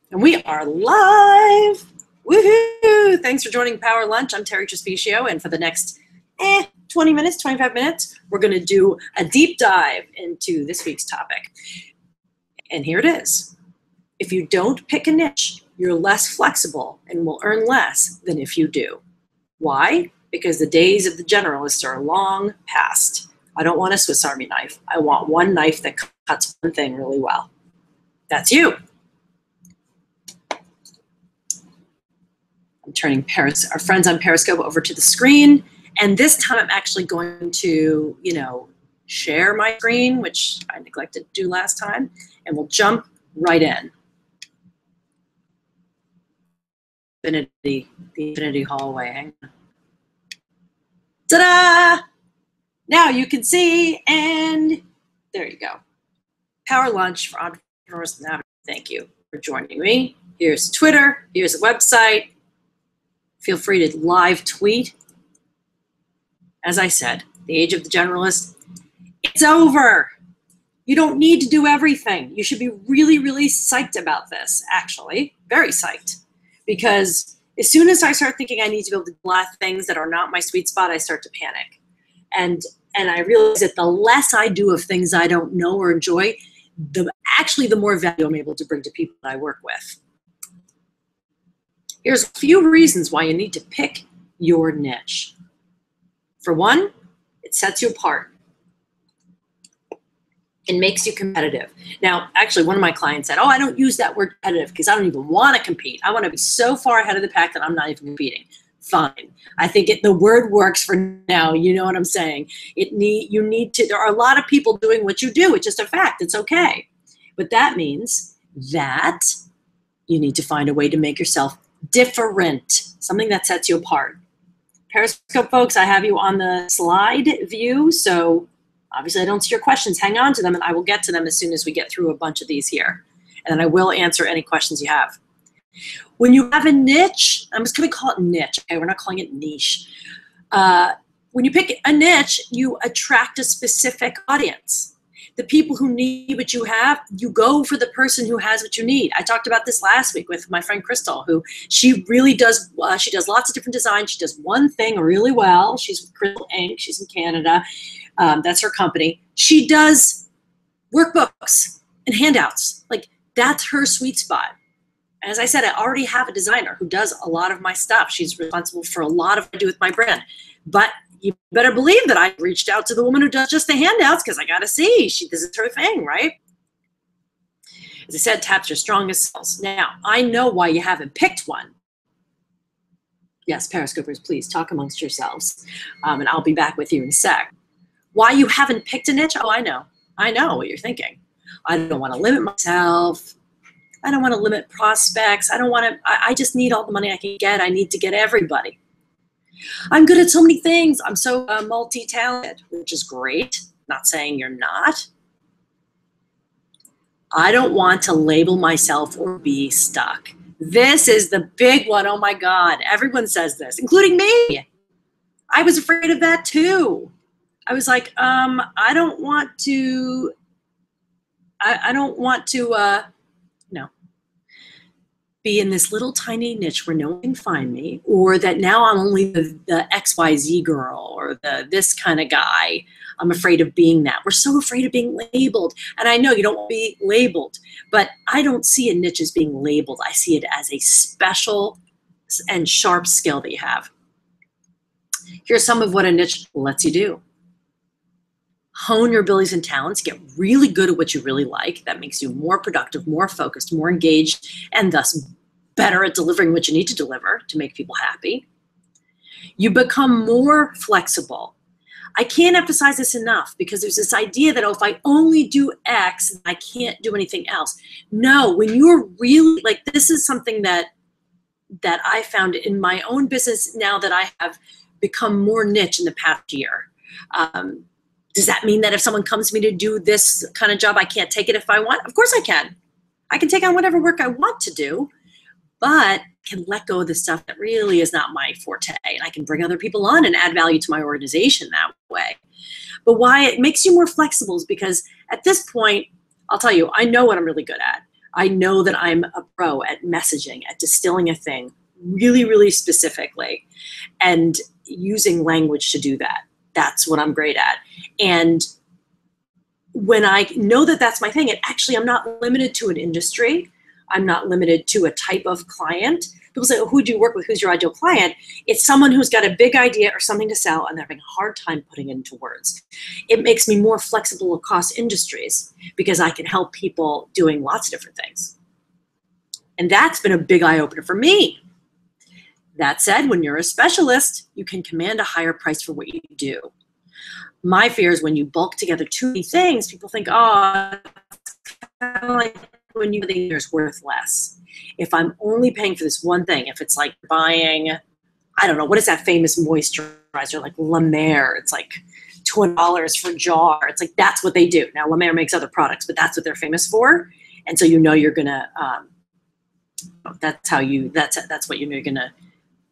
And we are live. Woohoo! Thanks for joining Power Lunch. I'm Terry Trespicio, and for the next 20 minutes, 25 minutes, we're going to do a deep dive into this week's topic. And here it is. If you don't pick a niche, you're less flexible and will earn less than if you do. Why? Because the days of the generalists are long past. I don't want a Swiss Army knife. I want one knife that cuts one thing really well. That's you. I'm turning our friends on Periscope over to the screen. And this time I'm actually going to, share my screen, which I neglected to do last time, and we'll jump right in. The Infinity Hallway. Hang on. Ta-da! Now you can see, and there you go. Power Lunch for Entrepreneurs. Now, thank you for joining me. Here's Twitter. Here's a website. Feel free to live tweet. As I said, the age of the generalist, it's over. You don't need to do everything. You should be really, really psyched about this, actually. Very psyched. Because as soon as I start thinking I need to be able to do a lot of things that are not my sweet spot, I start to panic. And I realize that the less I do of things I don't know or enjoy, the more value I'm able to bring to people that I work with. Here's a few reasons why you need to pick your niche. For one, it sets you apart. It makes you competitive. Now, actually, one of my clients said, I don't use that word competitive because I don't even want to compete. I want to be so far ahead of the pack that I'm not even competing. Fine. I think the word works for now. You know what I'm saying? There are a lot of people doing what you do. It's just a fact. It's okay. But that means that you need to find a way to make yourself different, something that sets you apart. Periscope folks, I have you on the slide view, so obviously I don't see your questions. Hang on to them, and I will get to them as soon as we get through a bunch of these here. And then I will answer any questions you have. When you have a niche, I'm just going to call it niche. Okay, we're not calling it niche. When you pick a niche, you attract a specific audience. The people who need what you have, you go for the person who has what you need. I talked about this last week with my friend Crystal, who she really does, she does lots of different designs. She does one thing really well. She's with Crystal Inc. She's in Canada. That's her company. She does workbooks and handouts. Like, that's her sweet spot. As I said, I already have a designer who does a lot of my stuff. She's responsible for a lot of what I do with my brand. But you better believe that I reached out to the woman who does just the handouts because I got to see. This is her thing, right? As I said, taps your strongest skills. Now, I know why you haven't picked one. Yes, Periscopers, please talk amongst yourselves. And I'll be back with you in a sec. Why you haven't picked a niche? Oh, I know. I know what you're thinking. I don't want to limit myself. I don't want to limit prospects. I just need all the money I can get. I need to get everybody. I'm good at so many things. I'm so multi-talented, which is great. Not saying you're not. I don't want to label myself or be stuck. This is the big one. Oh my God. Everyone says this, including me. I was afraid of that too. I was like, I don't want to be in this little tiny niche where no one can find me, or that now I'm only the XYZ girl or this kind of guy. I'm afraid of being that. We're so afraid of being labeled. And I know you don't want to be labeled, but I don't see a niche as being labeled. I see it as a special and sharp skill that you have. Here's some of what a niche lets you do. Hone your abilities and talents, get really good at what you really like. That makes you more productive, more focused, more engaged, and thus better at delivering what you need to deliver to make people happy. You become more flexible. I can't emphasize this enough because there's this idea that, if I only do X, I can't do anything else. No, when you're really, this is something that I found in my own business now that I have become more niche in the past year. Does that mean that if someone comes to me to do this kind of job, I can't take it if I want? Of course I can. I can take on whatever work I want to do, but can let go of the stuff that really is not my forte. And I can bring other people on and add value to my organization that way. But why it makes you more flexible is because at this point, I'll tell you, I know what I'm really good at. I know that I'm a pro at messaging, at distilling a thing really, really specifically and using language to do that. That's what I'm great at. And when I know that that's my thing, I'm not limited to an industry. I'm not limited to a type of client. People say, oh, who do you work with? Who's your ideal client? It's someone who's got a big idea or something to sell and they're having a hard time putting it into words. It makes me more flexible across industries because I can help people doing lots of different things. And that's been a big eye-opener for me. That said, when you're a specialist, you can command a higher price for what you do. My fear is when you bulk together too many things, people think, oh, it's kind of like when you think there's worth less. If I'm only paying for this one thing, if it's like buying, I don't know, what is that famous moisturizer, like La Mer? It's like $20 for a jar. It's like, that's what they do. Now, La Mer makes other products, but that's what they're famous for. And so you know you're going to, that's what you know you're going to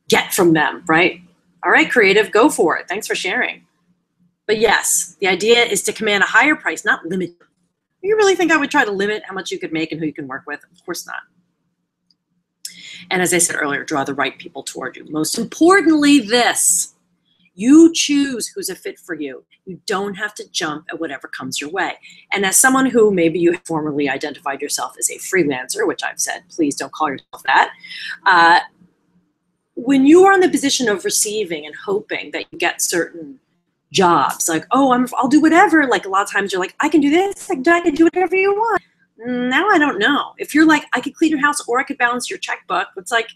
get from them, right? All right, creative, go for it. Thanks for sharing. But yes, the idea is to command a higher price, not limit. You really think I would try to limit how much you could make and who you can work with? Of course not. And as I said earlier, draw the right people toward you. Most importantly, this, you choose who's a fit for you. You don't have to jump at whatever comes your way. And as someone who maybe you formerly identified yourself as a freelancer, which I've said, please don't call yourself that. When you are in the position of receiving and hoping that you get certain jobs, like, oh, I'll do whatever. Like a lot of times you're like, I can do this, I can do whatever you want. Now I don't know. If you're like, I could clean your house or I could balance your checkbook, it's like,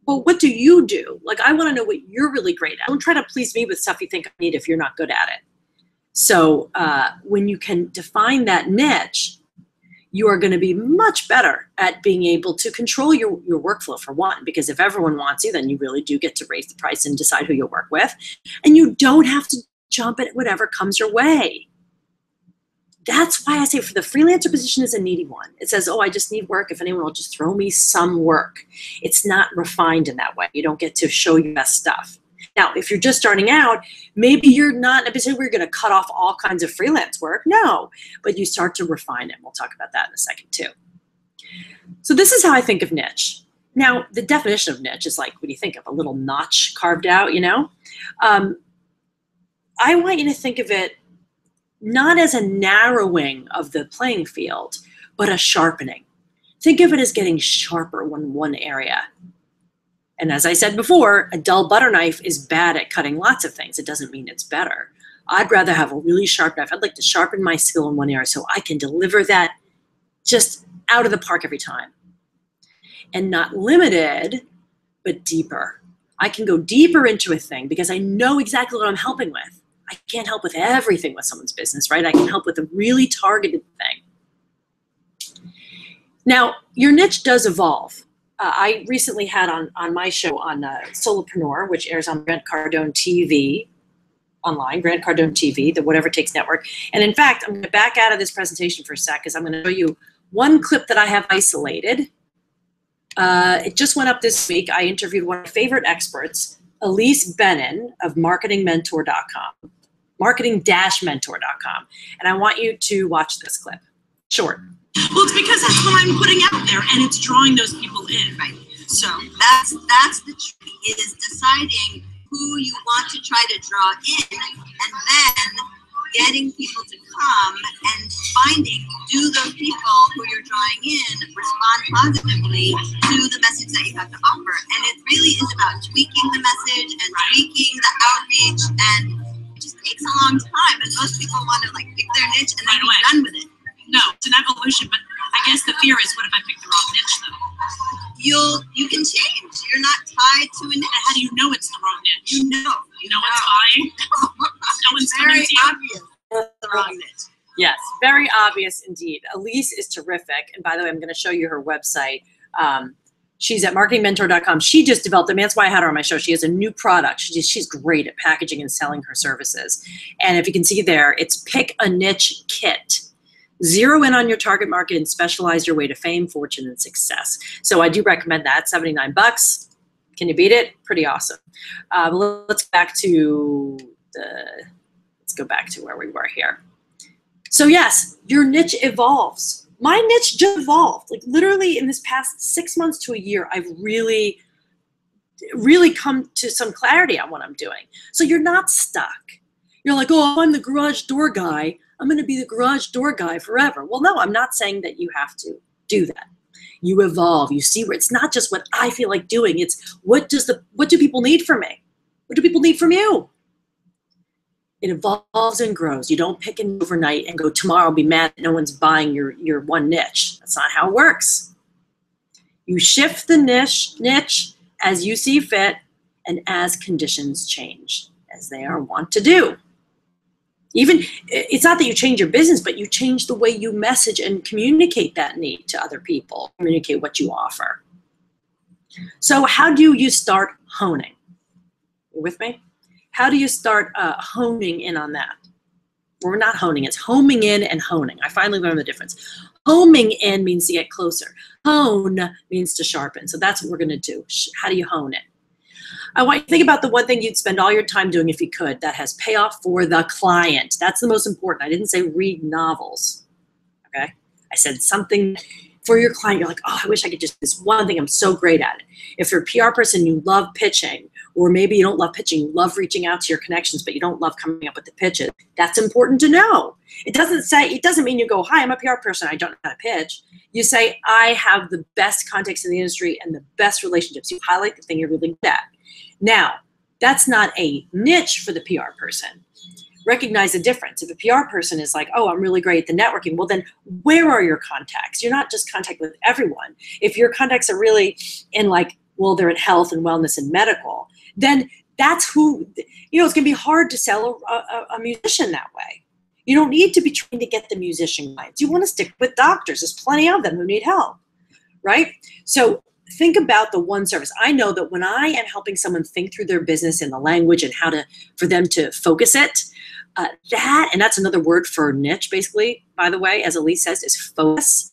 well, what do you do? Like, I want to know what you're really great at. Don't try to please me with stuff you think I need if you're not good at it. So when you can define that niche, you are going to be much better at being able to control your workflow, for one, because if everyone wants you, then you really do get to raise the price and decide who you'll work with. And you don't have to jump at whatever comes your way. That's why I say for the freelancer position is a needy one. It says, oh, I just need work. If anyone will just throw me some work. It's not refined in that way. You don't get to show your best stuff. Now, if you're just starting out, maybe you're not in a position where you're going to cut off all kinds of freelance work. No, but you start to refine it. We'll talk about that in a second too. So this is how I think of niche. Now, the definition of niche is like, what do you think of? A little notch carved out, you know? I want you to think of it not as a narrowing of the playing field, but a sharpening. Think of it as getting sharper in one area. And as I said before, a dull butter knife is bad at cutting lots of things. It doesn't mean it's better. I'd rather have a really sharp knife. I'd like to sharpen my skill in one area so I can deliver that just out of the park every time. And not limited, but deeper. I can go deeper into a thing because I know exactly what I'm helping with. I can't help with everything with someone's business, right? I can help with a really targeted thing. Now, your niche does evolve. I recently had on my show on Solopreneur, which airs on Grant Cardone TV, online, Grant Cardone TV, the Whatever Takes Network. And in fact, I'm going to back out of this presentation for a sec because I'm going to show you one clip that I have isolated. It just went up this week. I interviewed one of my favorite experts, Elise Benin of marketingmentor.com, marketing-mentor.com. And I want you to watch this clip. Short. Well, it's because that's what I'm putting out there, and it's drawing those people in. Right. So that's the trick, is deciding who you want to try to draw in, and then getting people to come and finding, do those people who you're drawing in respond positively to the message that you have to offer. And it really is about tweaking the message and tweaking the outreach, and it just takes a long time. And most people want to like pick their niche and then be done with it. No, it's an evolution, but I guess the fear is, what if I pick the wrong niche, though? You can change. You're not tied to a niche. And how do you know it's the wrong niche? You know. No one's buying? No one's coming to you? Obvious. The wrong niche. Yes, very obvious indeed. Elise is terrific. And by the way, I'm going to show you her website. She's at marketingmentor.com. She just developed them. That's why I had her on my show. She has a new product. She's great at packaging and selling her services. And if you can see there, it's Pick a Niche Kit. Zero in on your target market and specialize your way to fame, fortune, and success. So I do recommend that. $79. Can you beat it? Pretty awesome. Let's go back to where we were here. So yes, your niche evolves. My niche just evolved. Like literally in this past 6 months to a year, I've really come to some clarity on what I'm doing. So you're not stuck. You're like, oh, I'm the garage door guy. I'm going to be the garage door guy forever. Well, no, I'm not saying that you have to do that. You evolve. You see where it's not just what I feel like doing. It's what do people need from me? What do people need from you? It evolves and grows. You don't pick it overnight and go, tomorrow I'll be mad that no one's buying your one niche. That's not how it works. You shift the niche as you see fit and as conditions change, as they are wont to do. Even, it's not that you change your business, but you change the way you message and communicate that need to other people, communicate what you offer. So how do you start honing? You with me? How do you start honing in on that? We're not honing, it's homing in and honing. I finally learned the difference. Homing in means to get closer. Hone means to sharpen. So that's what we're gonna do. How do you hone it? I want you to think about the one thing you'd spend all your time doing if you could that has payoff for the client. That's the most important. I didn't say read novels, okay? I said something for your client. You're like, oh, I wish I could just, this one thing, I'm so great at it. If you're a PR person, you love pitching, or maybe you don't love pitching, you love reaching out to your connections, but you don't love coming up with the pitches. That's important to know. It doesn't mean you go, hi, I'm a PR person, I don't know how to pitch. You say, I have the best contacts in the industry and the best relationships. You highlight the thing you're really good at. Now, that's not a niche for the PR person. Recognize the difference. If a PR person is like, oh, I'm really great at the networking, well then where are your contacts? You're not just contact with everyone. If your contacts are really in like, well, they're in health and wellness and medical, then that's who, it's gonna be hard to sell a musician that way. You don't need to be trying to get the musician clients. You wanna stick with doctors. There's plenty of them who need help, right? So think about the one service. I know that when I am helping someone think through their business in the language and how for them to focus it, and that's another word for niche, basically, by the way, as Elise says, is focus.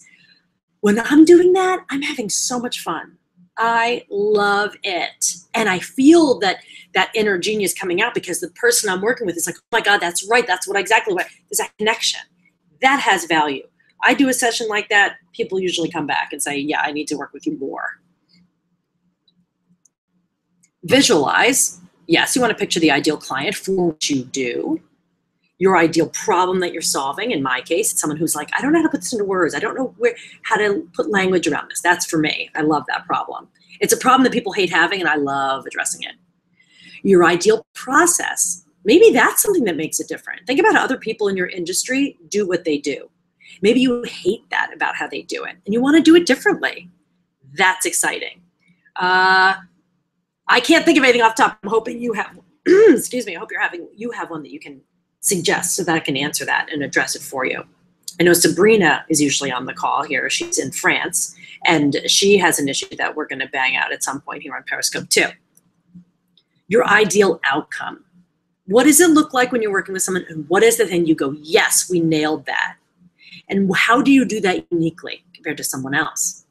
When I'm doing that, I'm having so much fun. I love it. And I feel that inner genius coming out because the person I'm working with is like, oh my God, that's right. That's exactly what, there's that connection. That has value. I do a session like that, people usually come back and say, yeah, I need to work with you more. Visualize. Yes, you want to picture the ideal client for what you do. Your ideal problem that you're solving. In my case, it's someone who's like, I don't know how to put this into words. I don't know how to put language around this. That's for me. I love that problem. It's a problem that people hate having and I love addressing it. Your ideal process. Maybe that's something that makes it different. Think about how other people in your industry do what they do. Maybe you hate that about how they do it and you want to do it differently. That's exciting. I can't think of anything off the top. I'm hoping you have, excuse me, I hope you have one that you can suggest so that I can answer that and address it for you. I know Sabrina is usually on the call here. She's in France and she has an issue that we're going to bang out at some point here on Periscope too. Your ideal outcome. What does it look like when you're working with someone and what is the thing you go, yes, we nailed that? And how do you do that uniquely compared to someone else?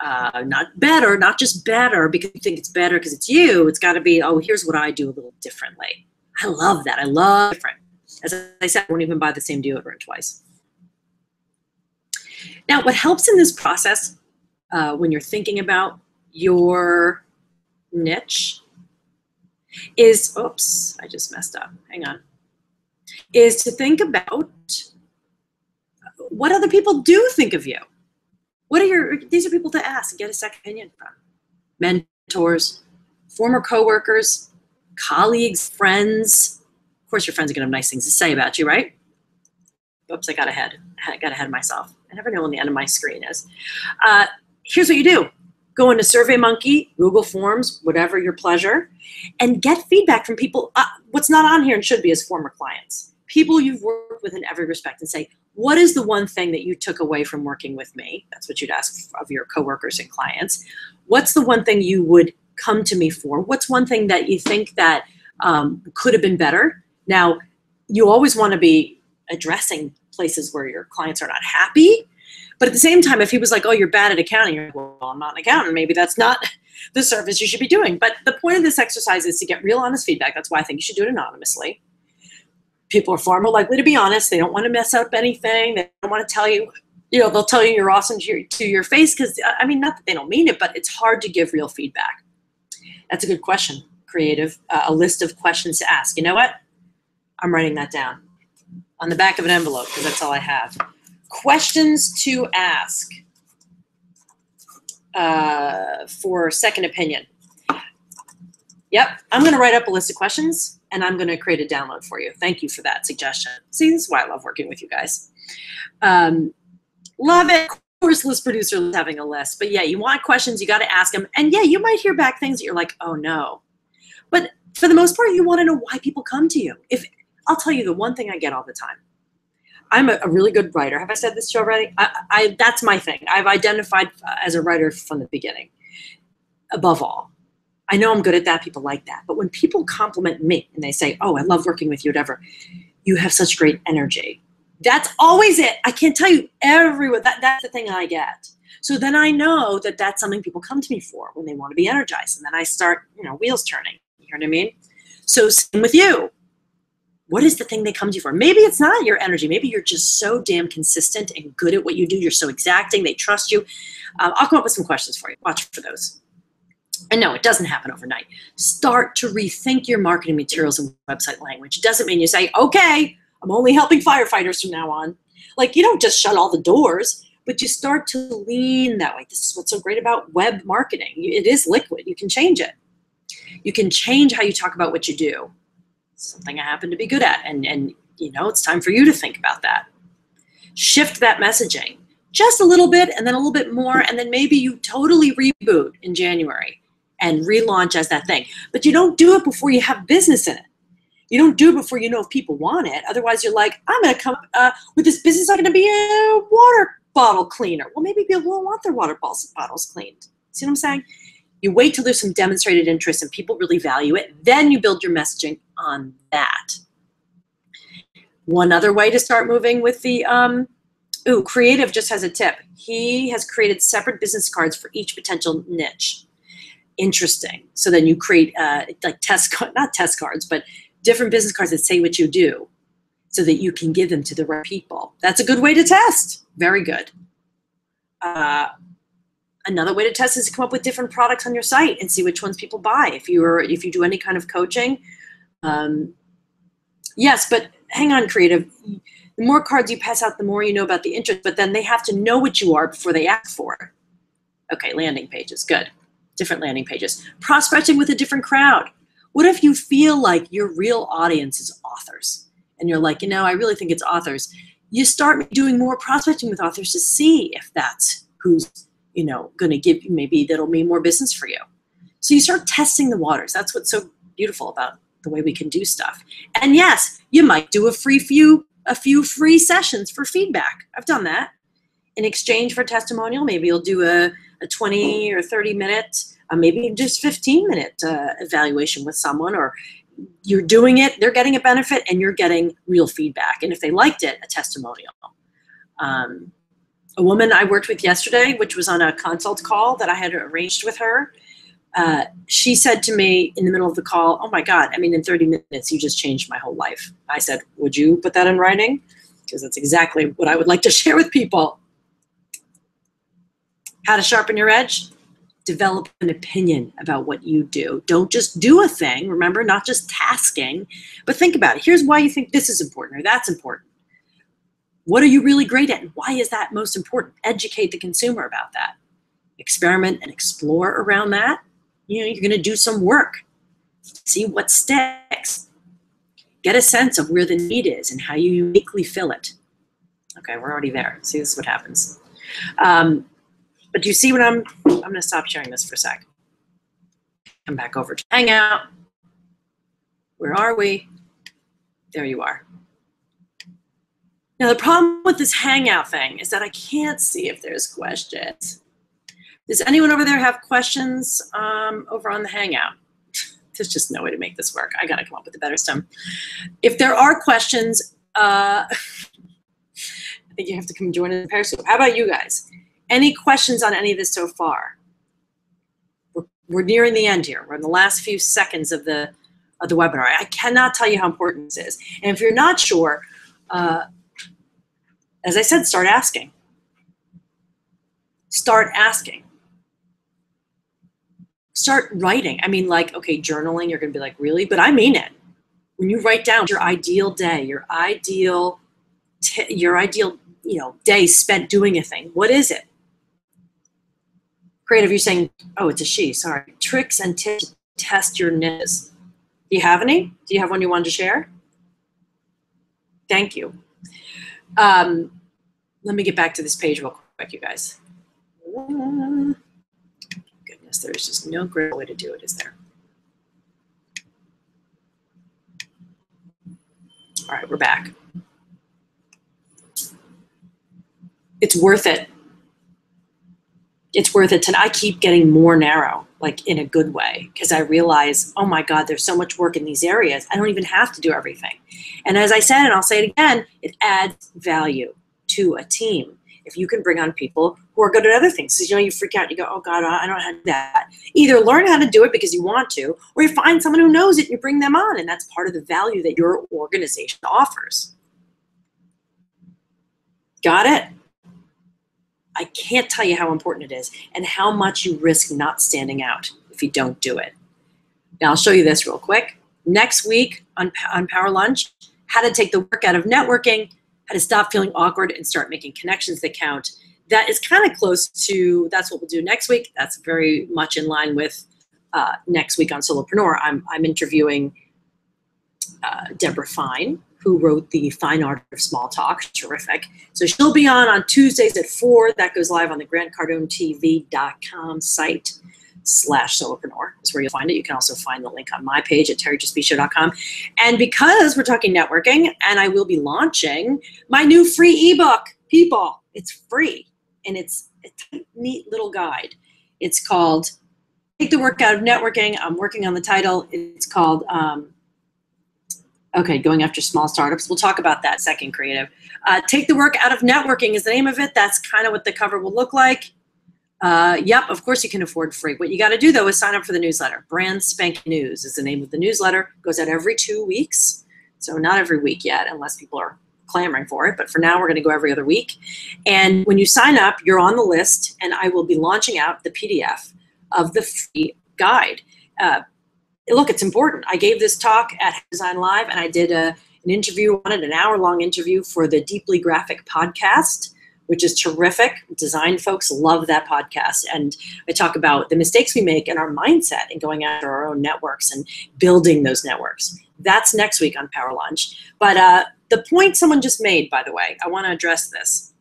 Not better, not just better because you think it's better because it's you. It's got to be, oh, here's what I do a little differently. I love that. I love different. As I said, I won't even buy the same deodorant twice. Now, what helps in this process when you're thinking about your niche is, oops, I just messed up. Hang on. Is to think about what other people do think of you. These are people to ask and get a second opinion from. Mentors, former coworkers, colleagues, friends. Of course, your friends are going to have nice things to say about you, right? Oops, I got ahead of myself. I never know when the end of my screen is. Here's what you do. Go into SurveyMonkey, Google Forms, whatever your pleasure, and get feedback from people. What's not on here and should be is former clients. People you've worked with in every respect and say, what is the one thing that you took away from working with me? That's what you'd ask of your coworkers and clients. What's the one thing you would come to me for? What's one thing that you think that could have been better? Now, you always want to be addressing places where your clients are not happy. But at the same time, if he was like, oh, you're bad at accounting, you're like, well, I'm not an accountant. Maybe that's not the service you should be doing. But the point of this exercise is to get real honest feedback. That's why I think you should do it anonymously. People are far more likely to be honest. They don't want to mess up anything. They don't want to tell you they'll tell you you're awesome to your face because, I mean, not that they don't mean it, but it's hard to give real feedback. That's a good question, creative. A list of questions to ask. You know what? I'm writing that down on the back of an envelope because that's all I have. Questions to ask for second opinion. Yep, I'm going to write up a list of questions and I'm going to create a download for you. Thank you for that suggestion. See, this is why I love working with you guys. Love it. Of course, list producer loves having a list. But yeah, you want questions, you got to ask them. And yeah, you might hear back things that you're like, oh no. But for the most part, you want to know why people come to you. I'll tell you the one thing I get all the time. I'm a really good writer. Have I said this to you already? That's my thing. I've identified as a writer from the beginning, above all. I know I'm good at that. People like that. But when people compliment me and they say, oh, I love working with you, whatever, you have such great energy. That's always it. I can't tell you everywhere. That's the thing I get. So then I know that that's something people come to me for when they want to be energized. And then I start, wheels turning. You know what I mean? So same with you. What is the thing they come to you for? Maybe it's not your energy. Maybe you're just so damn consistent and good at what you do. You're so exacting. They trust you. I'll come up with some questions for you. Watch for those. And no, it doesn't happen overnight. Start to rethink your marketing materials and website language. It doesn't mean you say, okay, I'm only helping firefighters from now on. Like, you don't just shut all the doors, but you start to lean that way. This is what's so great about web marketing. It is liquid. You can change it. You can change how you talk about what you do. Something I happen to be good at. And it's time for you to think about that. Shift that messaging just a little bit and then a little bit more. And then maybe you totally reboot in January and relaunch as that thing. But you don't do it before you have business in it. You don't do it before you know if people want it. Otherwise, you're like, I'm going to come with this business. I'm going to be a water bottle cleaner. Well, maybe people don't want their water bottles cleaned. See what I'm saying? You wait till there's some demonstrated interest and people really value it. Then you build your messaging on that. One other way to start moving with the, Creative just has a tip. He has created separate business cards for each potential niche. Interesting. So then you create not test cards, but different business cards that say what you do so that you can give them to the right people. That's a good way to test. Very good. Another way to test is to come up with different products on your site and see which ones people buy. If you do any kind of coaching, yes, but hang on, creative. The more cards you pass out, the more you know about the interest, but then they have to know what you are before they ask for it. Okay, landing pages, good. Different landing pages. Prospecting with a different crowd. What if you feel like your real audience is authors? And you're like, I really think it's authors. You start doing more prospecting with authors to see if that's who's, going to give you, maybe that'll mean more business for you. So you start testing the waters. That's what's so beautiful about the way we can do stuff. And yes, you might do a few free sessions for feedback. I've done that. In exchange for testimonial, maybe you'll do a 20 or 30 minute, maybe just 15-minute evaluation with someone, or you're doing it, they're getting a benefit, and you're getting real feedback. And if they liked it, a testimonial. A woman I worked with yesterday, which was on a consult call that I had arranged with her, she said to me in the middle of the call, oh my God, in 30 minutes, you just changed my whole life. I said, would you put that in writing? Because that's exactly what I would like to share with people. How to sharpen your edge? Develop an opinion about what you do. Don't just do a thing. Remember, not just tasking, but think about it. Here's why you think this is important or that's important. What are you really great at? And why is that most important? Educate the consumer about that. Experiment and explore around that. You're going to do some work. See what sticks. Get a sense of where the need is and how you uniquely fill it. Okay, we're already there. See, this is what happens. But do you see what I'm going to stop sharing this for a sec. Come back over to Hangout. Where are we? There you are. Now, the problem with this Hangout thing is that I can't see if there's questions. Does anyone over there have questions over on the Hangout? There's just no way to make this work. I got to come up with a better system. If there are questions, I think you have to come join in the Periscope. How about you guys? Any questions on any of this so far? We're nearing the end here. We're in the last few seconds of the webinar. I cannot tell you how important this is. And if you're not sure, as I said, start asking. Start asking. Start writing. I mean, like, okay, journaling, you're going to be like, really? But I mean it. When you write down your ideal day, your ideal, day spent doing a thing, what is it? Creative, you're saying, oh, it's a she, sorry. Tricks and tips to test your niches. Do you have any? Do you have one you wanted to share? Thank you. Let me get back to this page real quick, you guys. Goodness, there's just no great way to do it, is there? All right, we're back. It's worth it. It's worth it. And I keep getting more narrow, like in a good way, because I realize, oh my God, there's so much work in these areas. I don't even have to do everything. And as I said, and I'll say it again, it adds value to a team. If you can bring on people who are good at other things. So, you freak out, you go, oh God, I don't know how to do that. Either learn how to do it because you want to, or you find someone who knows it and you bring them on. And that's part of the value that your organization offers. Got it? I can't tell you how important it is and how much you risk not standing out if you don't do it. Now, I'll show you this real quick. Next week on Power Lunch, how to take the work out of networking, how to stop feeling awkward and start making connections that count. That is kind of close to, that's what we'll do next week. That's very much in line with next week on Solopreneur. I'm interviewing Deborah Fine, who wrote The Fine Art of Small Talk. Terrific. So she'll be on Tuesdays at 4. That goes live on the GrantCardoneTV.com site /solopreneur is where you'll find it. You can also find the link on my page at terryjustbeshow.com. And because we're talking networking, and I will be launching my new free ebook, people. It's free, and it's a neat little guide. It's called Take the Work Out of Networking. I'm working on the title. It's called Going After Small Startups. We'll talk about that second, Creative. Take the Work Out of Networking is the name of it. That's kind of what the cover will look like. Yep, of course you can afford free. What you got to do, though, is sign up for the newsletter. Brand Spanking News is the name of the newsletter. It goes out every 2 weeks. So not every week yet, unless people are clamoring for it. But for now, we're going to go every other week. And when you sign up, you're on the list, and I will be launching out the PDF of the free guide. Look, it's important. I gave this talk at Design Live, and I did an interview on it, an hour-long interview for the Deeply Graphic podcast, which is terrific. Design folks love that podcast. And I talk about the mistakes we make and our mindset in going after our own networks and building those networks. That's next week on Power Lunch. But the point someone just made, by the way, I want to address this.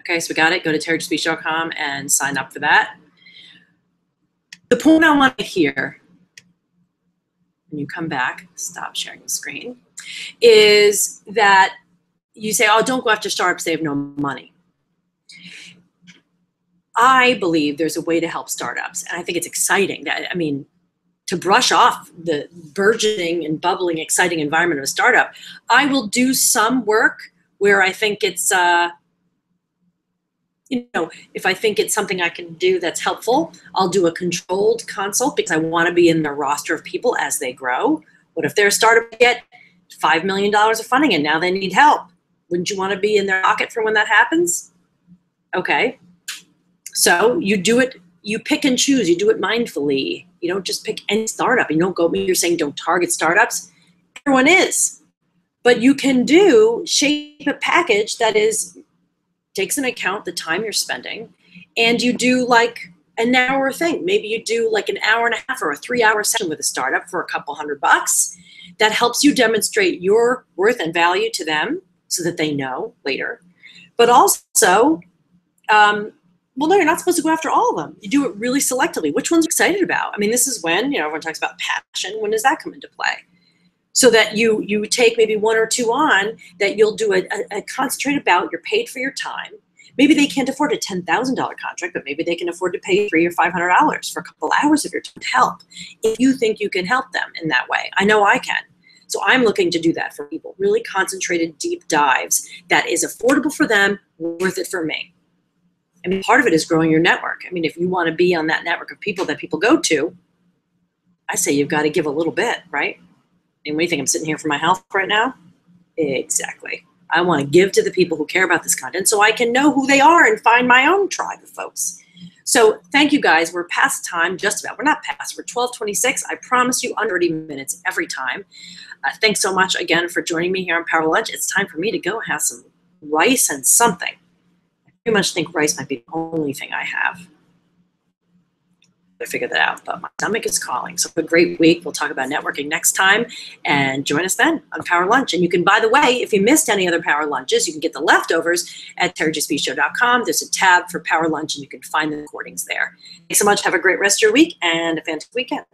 Okay, so we got it. Go to terryjustbeshow.com and sign up for that. The point I want to hear when you come back, stop sharing the screen, is that you say, oh, don't go after startups, they have no money. I believe there's a way to help startups, and I think it's exciting. To brush off the burgeoning and bubbling, exciting environment of a startup, I will do some work where I think it's, if I think it's something I can do that's helpful, I'll do a controlled consult because I want to be in their roster of people as they grow. What if they're a startup get $5 million of funding and now they need help? Wouldn't you want to be in their pocket for when that happens? Okay. So you do it, you pick and choose, you do it mindfully. You don't just pick any startup. You don't go, you're saying don't target startups. Everyone is. But you can shape a package that takes into account the time you're spending, and you do like an hour thing. Maybe you do like an hour and a half or a 3-hour session with a startup for a couple $100 that helps you demonstrate your worth and value to them so that they know later. But also, no, you're not supposed to go after all of them. You do it really selectively. Which one's excited about? I mean, this is when, everyone talks about passion. When does that come into play? So that you take maybe 1 or 2 on that you'll do a concentrated bout. You're paid for your time. Maybe they can't afford a $10,000 contract, but maybe they can afford to pay $300 or $500 for a couple hours of your time to help. If you think you can help them in that way, I know I can. So I'm looking to do that for people. Really concentrated deep dives that is affordable for them, worth it for me. I mean, part of it is growing your network. I mean, if you want to be on that network of people that people go to, I say you've got to give a little bit, right? And what do you think? I'm sitting here for my health right now? Exactly. I want to give to the people who care about this content so I can know who they are and find my own tribe of folks. So thank you guys. We're past time, just about. We're not past. We're 12:26. I promise you under 30 minutes every time. Thanks so much again for joining me here on Power Lunch. It's time for me to go have some rice and something. I pretty much think rice might be the only thing I have. I figure that out, but my stomach is calling. So have a great week. We'll talk about networking next time, and join us then on Power Lunch. And you can, by the way, if you missed any other Power Lunches, you can get the leftovers at TerryJSpeechShow.com. There's a tab for Power Lunch, and you can find the recordings there. Thanks so much. Have a great rest of your week and a fantastic weekend.